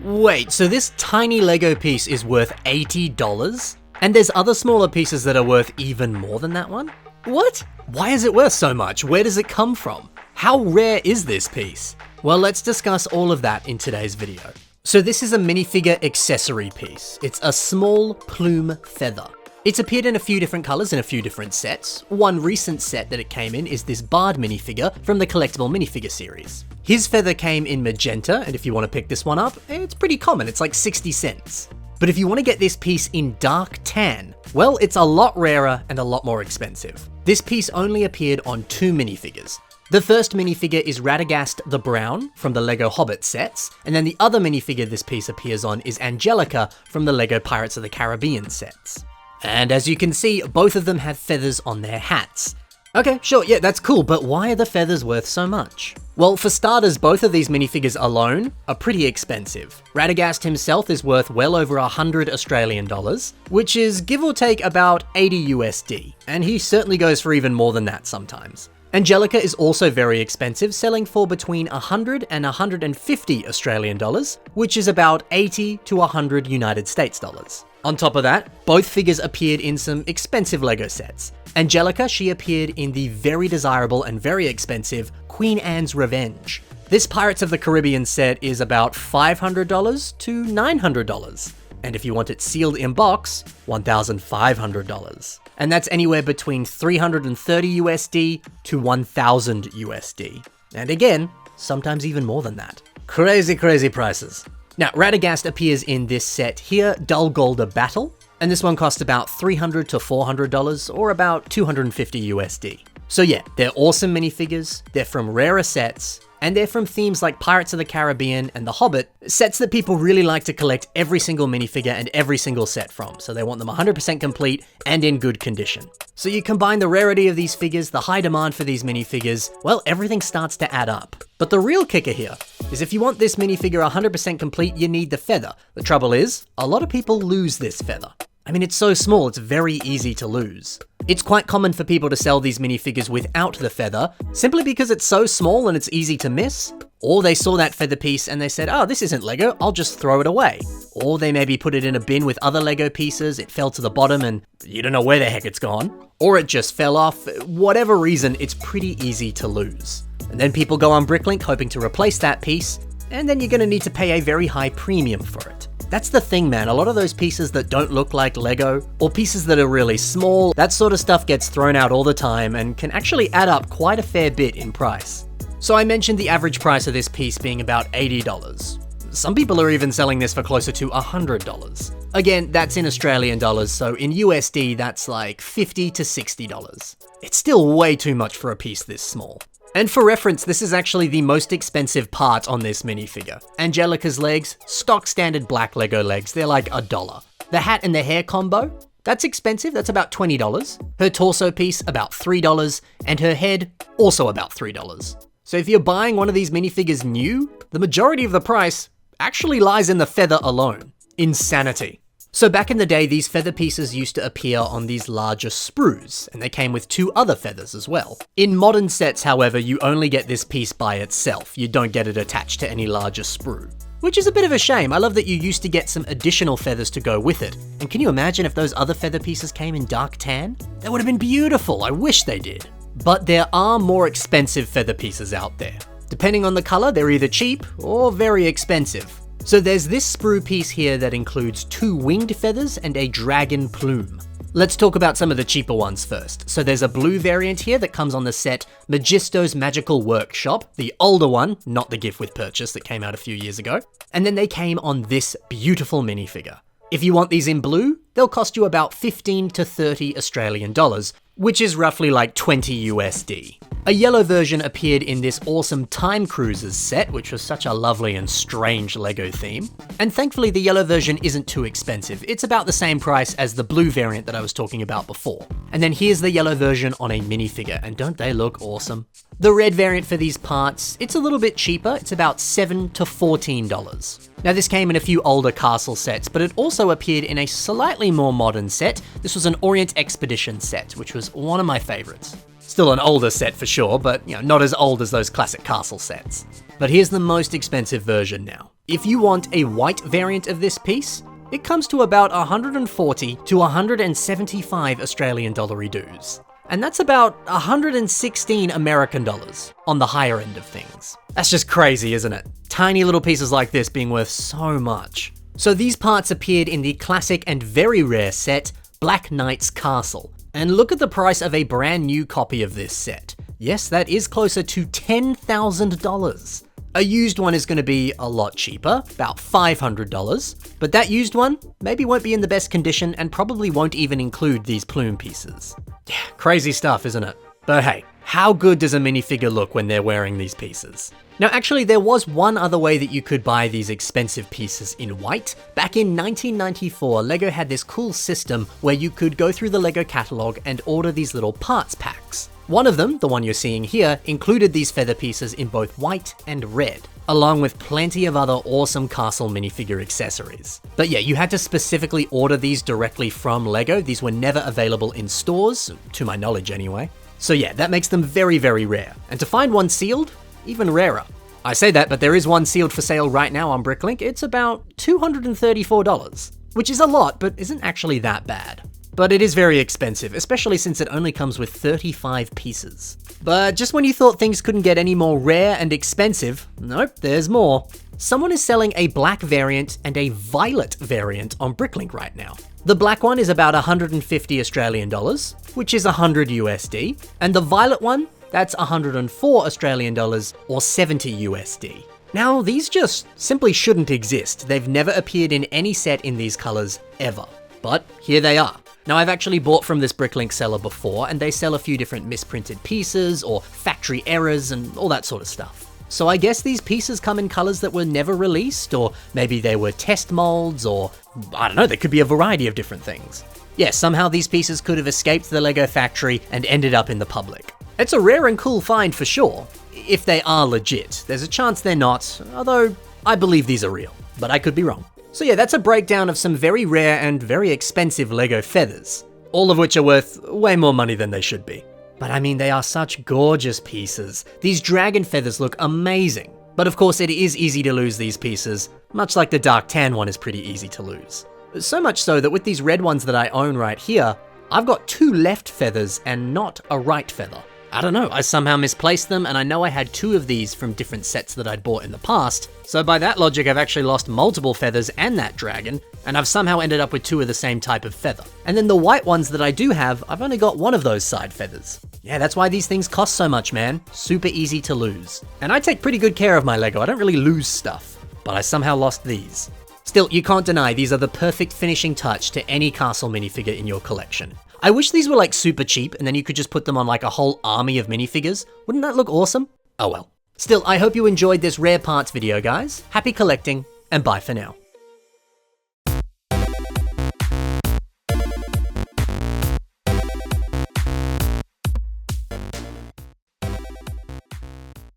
Wait, so this tiny Lego piece is worth $80? And there's other smaller pieces that are worth even more than that one? What? Why is it worth so much? Where does it come from? How rare is this piece? Well, let's discuss all of that in today's video. So this is a minifigure accessory piece. It's a small plume feather. It's appeared in a few different colors in a few different sets. One recent set that it came in is this Bard minifigure from the collectible minifigure series. His feather came in magenta, and if you want to pick this one up, it's pretty common, it's like 60 cents. But if you want to get this piece in dark tan, well, it's a lot rarer and a lot more expensive. This piece only appeared on 2 minifigures. The first minifigure is Radagast the Brown from the LEGO Hobbit sets, and then the other minifigure this piece appears on is Angelica from the LEGO Pirates of the Caribbean sets. And as you can see, both of them have feathers on their hats. Okay, sure, yeah, that's cool, but why are the feathers worth so much? Well, for starters, both of these minifigures alone are pretty expensive. Radagast himself is worth well over 100 Australian dollars, which is give or take about 80 USD, and he certainly goes for even more than that sometimes. Angelica is also very expensive, selling for between 100 and 150 Australian dollars, which is about 80 to 100 United States dollars. On top of that, both figures appeared in some expensive LEGO sets. Angelica, she appeared in the very desirable and very expensive Queen Anne's Revenge. This Pirates of the Caribbean set is about $500 to $900. And if you want it sealed in box, $1,500. And that's anywhere between 330 USD to 1,000 USD. And again, sometimes even more than that. Crazy, crazy prices. Now, Radagast appears in this set here, Dulgolder Battle, and this one cost about $300 to $400, or about 250 USD. So yeah, they're awesome minifigures, they're from rarer sets, and they're from themes like Pirates of the Caribbean and The Hobbit, sets that people really like to collect every single minifigure and every single set from, so they want them 100% complete and in good condition. So you combine the rarity of these figures, the high demand for these minifigures, well, everything starts to add up. But the real kicker here is if you want this minifigure 100% complete, you need the feather. The trouble is, a lot of people lose this feather. I mean, it's so small, it's very easy to lose. It's quite common for people to sell these minifigures without the feather, simply because it's so small and it's easy to miss. Or they saw that feather piece and they said, oh, this isn't Lego, I'll just throw it away. Or they maybe put it in a bin with other Lego pieces, it fell to the bottom and you don't know where the heck it's gone. Or it just fell off. Whatever reason, it's pretty easy to lose. And then people go on Bricklink hoping to replace that piece, and then you're gonna need to pay a very high premium for it. That's the thing, man. A lot of those pieces that don't look like Lego, or pieces that are really small, that sort of stuff gets thrown out all the time and can actually add up quite a fair bit in price. So I mentioned the average price of this piece being about $80. Some people are even selling this for closer to $100. Again, that's in Australian dollars, so in USD that's like $50 to $60. It's still way too much for a piece this small. And for reference, this is actually the most expensive part on this minifigure. Angelica's legs, stock standard black Lego legs, they're like $1. The hat and the hair combo, that's expensive, that's about $20. Her torso piece, about $3, and her head, also about $3. So if you're buying one of these minifigures new, the majority of the price actually lies in the feather alone. Insanity. So back in the day, these feather pieces used to appear on these larger sprues, and they came with 2 other feathers as well. In modern sets, however, you only get this piece by itself. You don't get it attached to any larger sprue. Which is a bit of a shame. I love that you used to get some additional feathers to go with it. And can you imagine if those other feather pieces came in dark tan? That would have been beautiful. I wish they did. But there are more expensive feather pieces out there. Depending on the color, they're either cheap or very expensive. So there's this sprue piece here that includes 2 winged feathers and a dragon plume. Let's talk about some of the cheaper ones first. So there's a blue variant here that comes on the set Magisto's Magical Workshop, the older one, not the gift with purchase that came out a few years ago. And then they came on this beautiful minifigure. If you want these in blue, they'll cost you about 15 to 30 Australian dollars, which is roughly like 20 USD. A yellow version appeared in this awesome Time Cruisers set, which was such a lovely and strange Lego theme. And thankfully the yellow version isn't too expensive. It's about the same price as the blue variant that I was talking about before. And then here's the yellow version on a minifigure, and don't they look awesome? The red variant for these parts, it's a little bit cheaper. It's about $7 to $14. Now this came in a few older castle sets, but it also appeared in a slightly more modern set. This was an Orient Expedition set, which was one of my favorites. Still an older set for sure, but not as old as those classic castle sets. But here's the most expensive version now. If you want a white variant of this piece, it comes to about 140 to 175 Australian dollar dues. And that's about 116 American dollars on the higher end of things. That's just crazy, isn't it? Tiny little pieces like this being worth so much. So these parts appeared in the classic and very rare set, Black Knight's Castle. And look at the price of a brand new copy of this set. Yes, that is closer to $10,000. A used one is going to be a lot cheaper, about $500, but that used one maybe won't be in the best condition and probably won't even include these plume pieces. Yeah, crazy stuff, isn't it? But hey, how good does a minifigure look when they're wearing these pieces? Now actually, there was one other way that you could buy these expensive pieces in white. Back in 1994, LEGO had this cool system where you could go through the LEGO catalog and order these little parts packs. One of them, the one you're seeing here, included these feather pieces in both white and red, along with plenty of other awesome castle minifigure accessories. But yeah, you had to specifically order these directly from LEGO. These were never available in stores, to my knowledge anyway. So yeah, that makes them very, very rare. And to find one sealed, even rarer. I say that, but there is one sealed for sale right now on Bricklink. It's about $234, which is a lot, but isn't actually that bad. But it is very expensive, especially since it only comes with 35 pieces. But just when you thought things couldn't get any more rare and expensive, nope, there's more. Someone is selling a black variant and a violet variant on Bricklink right now. The black one is about 150 Australian dollars, which is 100 USD, and the violet one, that's 104 Australian dollars or 70 USD. Now, these just simply shouldn't exist. They've never appeared in any set in these colors ever. But here they are. Now, I've actually bought from this Bricklink seller before, and they sell a few different misprinted pieces or factory errors and all that sort of stuff. So I guess these pieces come in colors that were never released, or maybe they were test molds, or I don't know, there could be a variety of different things. Yeah, somehow these pieces could have escaped the LEGO factory and ended up in the public. It's a rare and cool find for sure, if they are legit. There's a chance they're not, although I believe these are real, but I could be wrong. So yeah, that's a breakdown of some very rare and very expensive LEGO feathers, all of which are worth way more money than they should be. But I mean, they are such gorgeous pieces. These dragon feathers look amazing. But of course, it is easy to lose these pieces, much like the dark tan one is pretty easy to lose. So much so that with these red ones that I own right here, I've got two left feathers and not a right feather. I don't know, I somehow misplaced them, and I know I had two of these from different sets that I'd bought in the past, so by that logic I've actually lost multiple feathers and that dragon, and I've somehow ended up with two of the same type of feather. And then the white ones that I do have, I've only got one of those side feathers. Yeah, that's why these things cost so much, man. Super easy to lose. And I take pretty good care of my LEGO, I don't really lose stuff, but I somehow lost these. Still, you can't deny these are the perfect finishing touch to any castle minifigure in your collection. I wish these were like super cheap and then you could just put them on like a whole army of minifigures. Wouldn't that look awesome? Oh well. Still, I hope you enjoyed this rare parts video, guys. Happy collecting, and bye for now.